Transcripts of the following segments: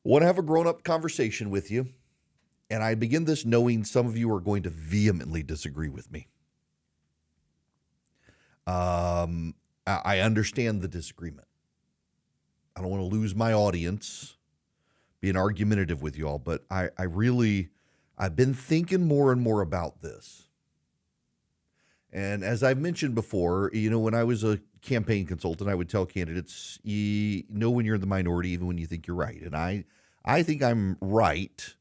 Want to have a grown-up conversation with you, and I begin this knowing some of you are going to vehemently disagree with me. I understand the disagreement. I don't want to lose my audience, being argumentative with you all, but I've been thinking more and more about this. And as I've mentioned before, when I was a campaign consultant, I would tell candidates, you know when you're in the minority, even when you think you're right. And I think I'm right,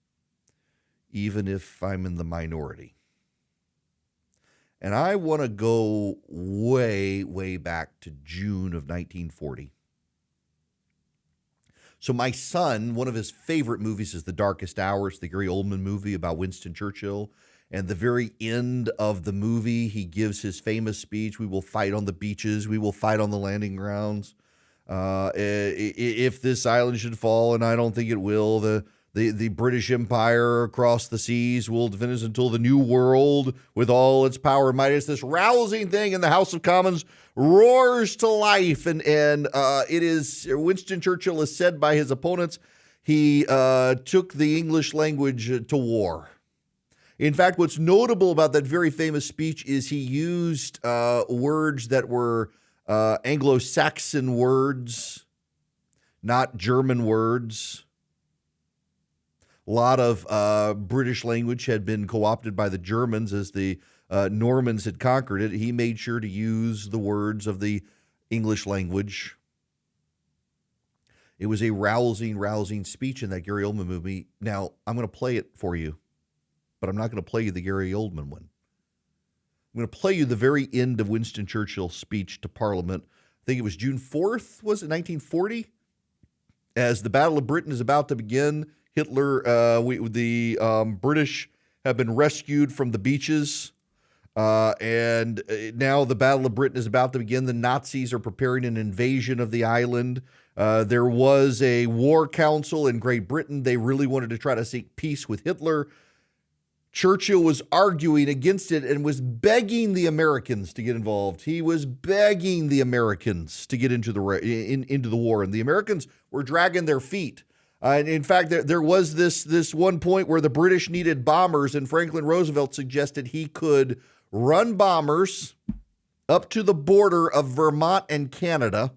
even if I'm in the minority. And I want to go way, way back to June of 1940. So my son, one of his favorite movies is The Darkest Hour. It's the Gary Oldman movie about Winston Churchill. And the very end of the movie, he gives his famous speech, "We will fight on the beaches. We will fight on the landing grounds. If this island should fall, and I don't think it will, the British Empire across the seas will defend us until the New World with all its power and might." It's this rousing thing, and the House of Commons roars to life. And it is, Winston Churchill is said by his opponents, he took the English language to war. In fact, what's notable about that very famous speech is he used words that were Anglo-Saxon words, not German words. A lot of British language had been co-opted by the Germans as the Normans had conquered it. He made sure to use the words of the English language. It was a rousing, rousing speech in that Gary Oldman movie. Now, I'm going to play it for you, but I'm not going to play you the Gary Oldman one. I'm going to play you the very end of Winston Churchill's speech to Parliament. I think it was June 4th, was it 1940? As the Battle of Britain is about to begin, Hitler, the British have been rescued from the beaches, and now the Battle of Britain is about to begin. The Nazis are preparing an invasion of the island. There was a war council in Great Britain. They really wanted to try to seek peace with Hitler. Churchill was arguing against it and was begging the Americans to get involved. He was begging the Americans to get into the war, and the Americans were dragging their feet. And in fact, there was this one point where the British needed bombers, and Franklin Roosevelt suggested he could run bombers up to the border of Vermont and Canada,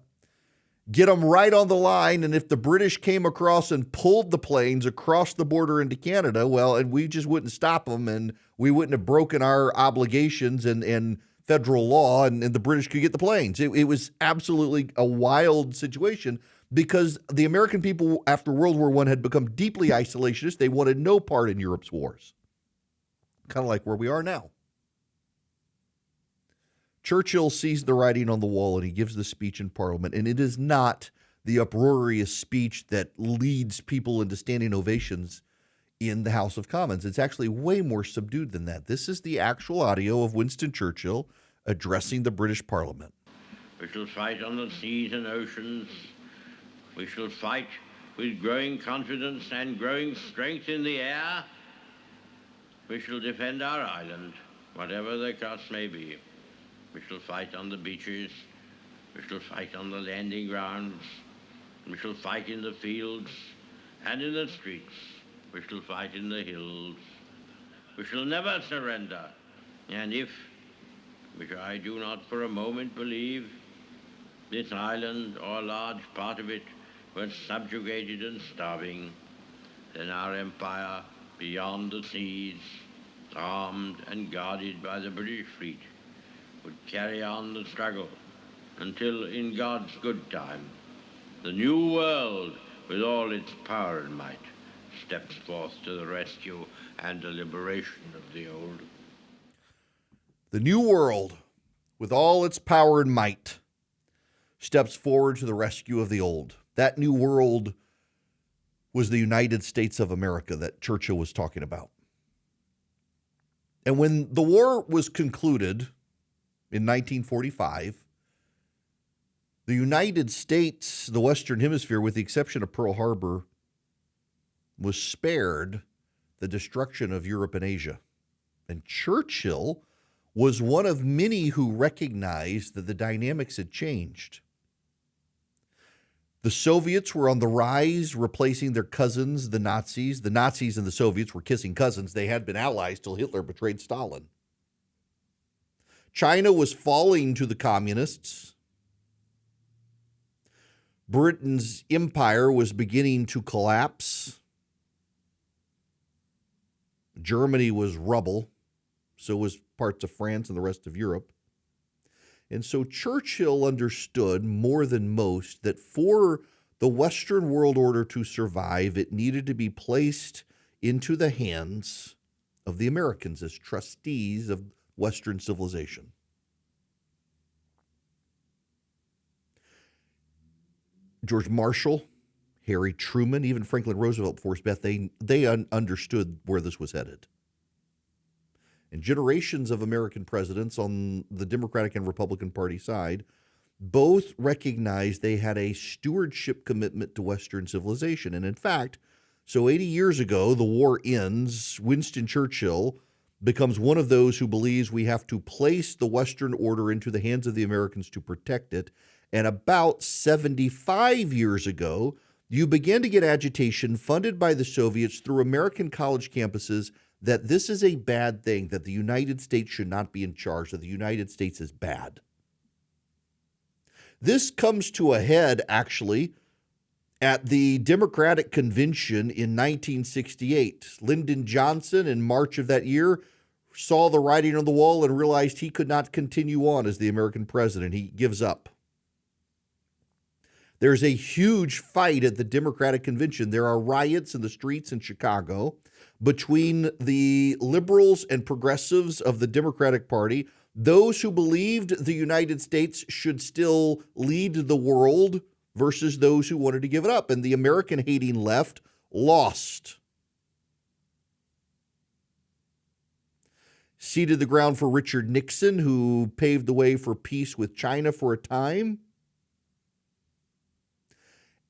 get them right on the line, and if the British came across and pulled the planes across the border into Canada, well, and we just wouldn't stop them, and we wouldn't have broken our obligations and federal law, and the British could get the planes. It was absolutely a wild situation because the American people after World War I had become deeply isolationist. They wanted no part in Europe's wars, kind of like where we are now. Churchill sees the writing on the wall and he gives the speech in Parliament, and it is not the uproarious speech that leads people into standing ovations in the House of Commons. It's actually way more subdued than that. This is the actual audio of Winston Churchill addressing the British Parliament. We shall fight on the seas and oceans. We shall fight with growing confidence and growing strength in the air. We shall defend our island, whatever the cost may be. We shall fight on the beaches. We shall fight on the landing grounds. We shall fight in the fields and in the streets. We shall fight in the hills. We shall never surrender. And if, which I do not for a moment believe, this island or a large part of it were subjugated and starving, then our empire beyond the seas, armed and guarded by the British fleet, would carry on the struggle until, in God's good time, the new world, with all its power and might, steps forth to the rescue and the liberation of the old. The new world, with all its power and might, steps forward to the rescue of the old. That new world was the United States of America that Churchill was talking about. And when the war was concluded in 1945, the United States, the Western Hemisphere, with the exception of Pearl Harbor, was spared the destruction of Europe and Asia. And Churchill was one of many who recognized that the dynamics had changed. The Soviets were on the rise, replacing their cousins, the Nazis. The Nazis and the Soviets were kissing cousins. They had been allies till Hitler betrayed Stalin. China was falling to the communists. Britain's empire was beginning to collapse. Germany was rubble. So was parts of France and the rest of Europe. And so Churchill understood more than most that for the Western world order to survive, it needed to be placed into the hands of the Americans as trustees of Western civilization. George Marshall, Harry Truman, even Franklin Roosevelt before his death, they understood where this was headed. And generations of American presidents on the Democratic and Republican Party side both recognized they had a stewardship commitment to Western civilization. And in fact, so 80 years ago, the war ends. Winston Churchill becomes one of those who believes we have to place the Western order into the hands of the Americans to protect it. And about 75 years ago, you began to get agitation funded by the Soviets through American college campuses that this is a bad thing, that the United States should not be in charge, that the United States is bad. This comes to a head, actually, at the Democratic Convention in 1968. Lyndon Johnson, in March of that year, saw the writing on the wall and realized he could not continue on as the American president. He gives up. There's a huge fight at the Democratic Convention. There are riots in the streets in Chicago between the liberals and progressives of the Democratic Party, those who believed the United States should still lead the world versus those who wanted to give it up. And the American-hating left lost. Seeded the ground for Richard Nixon, who paved the way for peace with China for a time.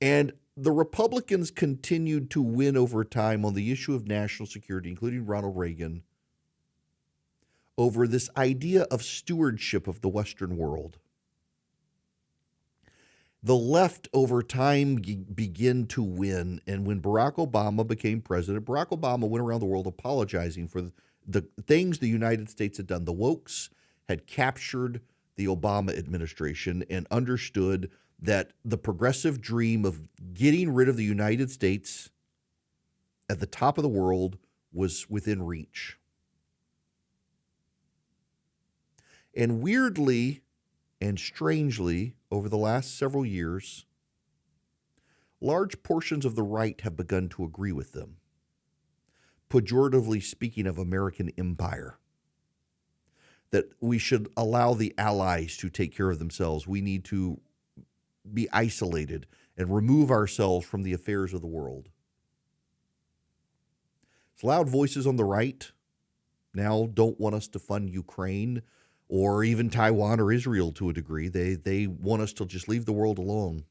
And the Republicans continued to win over time on the issue of national security, including Ronald Reagan, over this idea of stewardship of the Western world. The left over time began to win, and when Barack Obama became president, Barack Obama went around the world apologizing for the things the United States had done. The wokes had captured the Obama administration and understood that the progressive dream of getting rid of the United States at the top of the world was within reach. And weirdly and strangely, over the last several years, large portions of the right have begun to agree with them, pejoratively speaking of American empire, that we should allow the allies to take care of themselves. We need to be isolated and remove ourselves from the affairs of the world. It's loud voices on the right now don't want us to fund Ukraine or even Taiwan or Israel to a degree. They want us to just leave the world alone.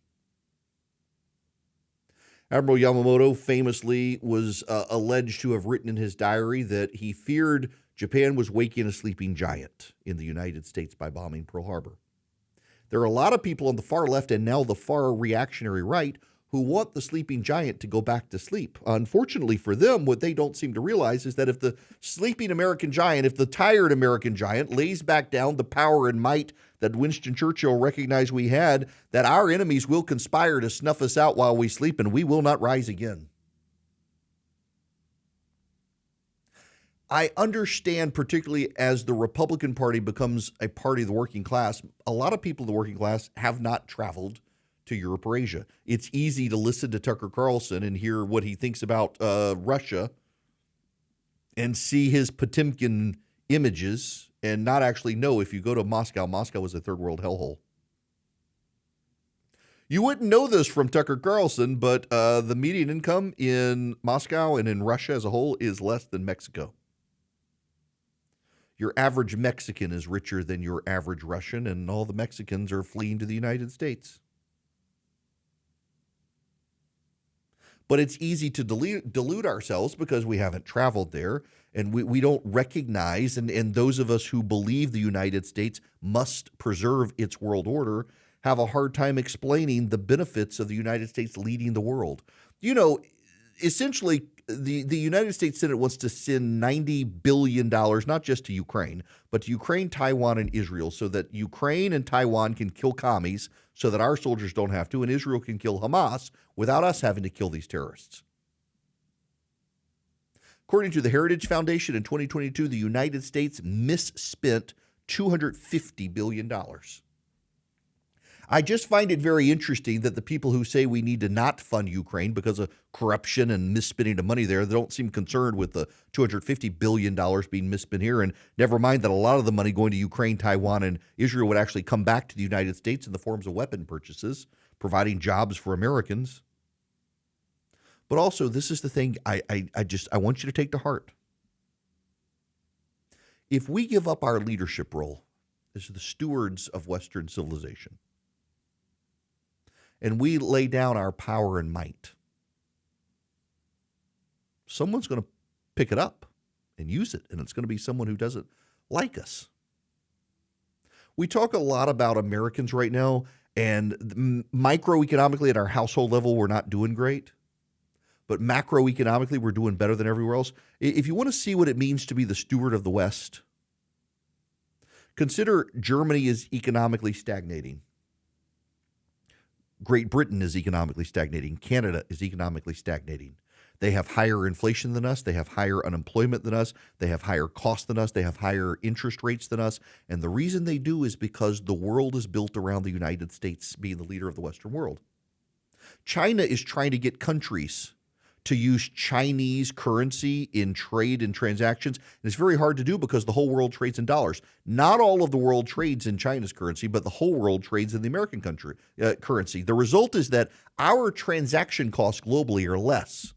Admiral Yamamoto famously was alleged to have written in his diary that he feared Japan was waking a sleeping giant in the United States by bombing Pearl Harbor. There are a lot of people on the far left and now the far reactionary right who want the sleeping giant to go back to sleep. Unfortunately for them, what they don't seem to realize is that if the sleeping American giant, if the tired American giant lays back down the power and might that Winston Churchill recognized we had, that our enemies will conspire to snuff us out while we sleep and we will not rise again. I understand, particularly as the Republican Party becomes a party of the working class, a lot of people in the working class have not traveled to Europe or Asia. It's easy to listen to Tucker Carlson and hear what he thinks about Russia and see his Potemkin images and not actually know if you go to Moscow, Moscow is a third world hellhole. You wouldn't know this from Tucker Carlson, but the median income in Moscow and in Russia as a whole is less than Mexico. Your average Mexican is richer than your average Russian, and all the Mexicans are fleeing to the United States. But it's easy to delude ourselves because we haven't traveled there, and we don't recognize, and those of us who believe the United States must preserve its world order have a hard time explaining the benefits of the United States leading the world. Essentially, the United States Senate wants to send $90 billion, not just to Ukraine, but to Ukraine, Taiwan, and Israel, so that Ukraine and Taiwan can kill commies so that our soldiers don't have to, and Israel can kill Hamas without us having to kill these terrorists. According to the Heritage Foundation, in 2022, the United States misspent $250 billion. I just find it very interesting that the people who say we need to not fund Ukraine because of corruption and misspending of money there, they don't seem concerned with the $250 billion being misspent here. And never mind that a lot of the money going to Ukraine, Taiwan, and Israel would actually come back to the United States in the forms of weapon purchases, providing jobs for Americans. But also, this is the thing I want you to take to heart. If we give up our leadership role as the stewards of Western civilization, and we lay down our power and might, someone's going to pick it up and use it, and it's going to be someone who doesn't like us. We talk a lot about Americans right now, and microeconomically at our household level, we're not doing great. But macroeconomically, we're doing better than everywhere else. If you want to see what it means to be the steward of the West, consider Germany is economically stagnating. Great Britain is economically stagnating. Canada is economically stagnating. They have higher inflation than us. They have higher unemployment than us. They have higher costs than us. They have higher interest rates than us. And the reason they do is because the world is built around the United States being the leader of the Western world. China is trying to get countries to use Chinese currency in trade and transactions. And it's very hard to do because the whole world trades in dollars. Not all of the world trades in China's currency, but the whole world trades in the American currency. The result is that our transaction costs globally are less.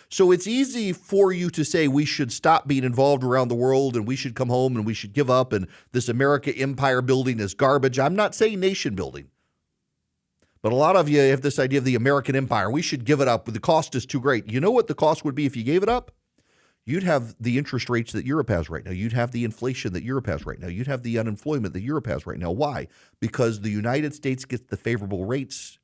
So it's easy for you to say we should stop being involved around the world and we should come home and we should give up and this America empire building is garbage. I'm not saying nation building. But a lot of you have this idea of the American empire. We should give it up. The cost is too great. You know what the cost would be if you gave it up? You'd have the interest rates that Europe has right now. You'd have the inflation that Europe has right now. You'd have the unemployment that Europe has right now. Why? Because the United States gets the favorable rates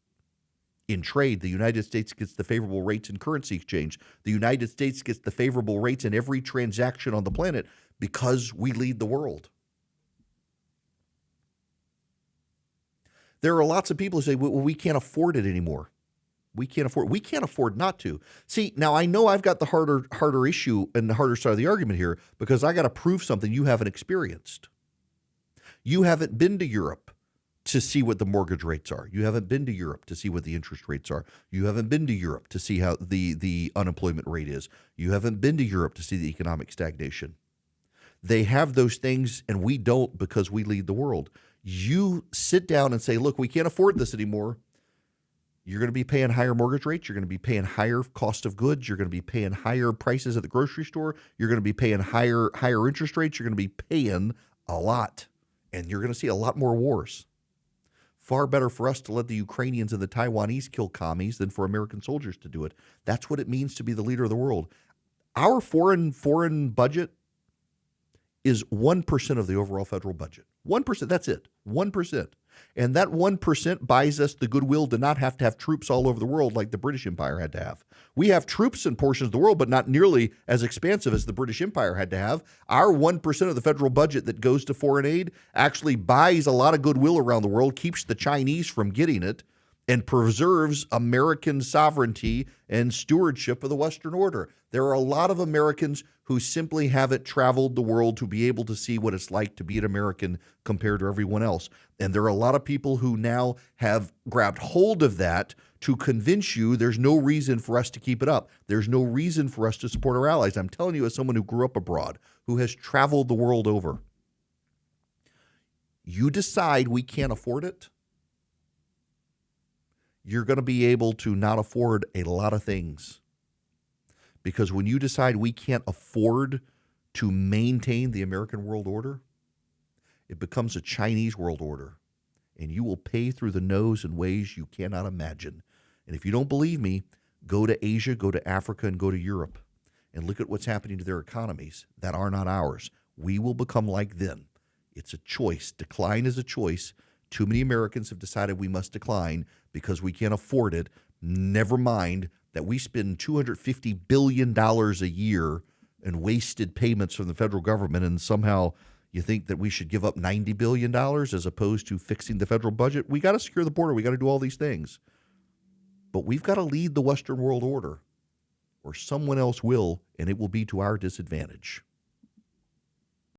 in trade. The United States gets the favorable rates in currency exchange. The United States gets the favorable rates in every transaction on the planet because we lead the world. There are lots of people who say, well, we can't afford it anymore. We can't afford not to. See, now I know I've got the harder issue and the harder side of the argument here because I got to prove something you haven't experienced. You haven't been to Europe to see what the mortgage rates are. You haven't been to Europe to see what the interest rates are. You haven't been to Europe to see how the unemployment rate is. You haven't been to Europe to see the economic stagnation. They have those things and we don't because we lead the world. You sit down and say, look, we can't afford this anymore. You're going to be paying higher mortgage rates. You're going to be paying higher cost of goods. You're going to be paying higher prices at the grocery store. You're going to be paying higher interest rates. You're going to be paying a lot. And you're going to see a lot more wars. Far better for us to let the Ukrainians and the Taiwanese kill commies than for American soldiers to do it. That's what it means to be the leader of the world. Our foreign budget is 1% of the overall federal budget. 1%, that's it. 1%. And that 1% buys us the goodwill to not have to have troops all over the world like the British Empire had to have. We have troops in portions of the world, but not nearly as expansive as the British Empire had to have. Our 1% of the federal budget that goes to foreign aid actually buys a lot of goodwill around the world, keeps the Chinese from getting it, and preserves American sovereignty and stewardship of the Western order. There are a lot of Americans who simply haven't traveled the world to be able to see what it's like to be an American compared to everyone else. And there are a lot of people who now have grabbed hold of that to convince you there's no reason for us to keep it up. There's no reason for us to support our allies. I'm telling you as someone who grew up abroad, who has traveled the world over. You decide we can't afford it, you're going to be able to not afford a lot of things. Because when you decide we can't afford to maintain the American world order, it becomes a Chinese world order. And you will pay through the nose in ways you cannot imagine. And if you don't believe me, go to Asia, go to Africa, and go to Europe. And look at what's happening to their economies that are not ours. We will become like them. It's a choice. Decline is a choice Too many Americans have decided we must decline because we can't afford it. Never mind that we spend $250 billion a year in wasted payments from the federal government, and somehow you think that we should give up $90 billion as opposed to fixing the federal budget. We got to secure the border. We got to do all these things. But we've got to lead the Western world order, or someone else will, and it will be to our disadvantage.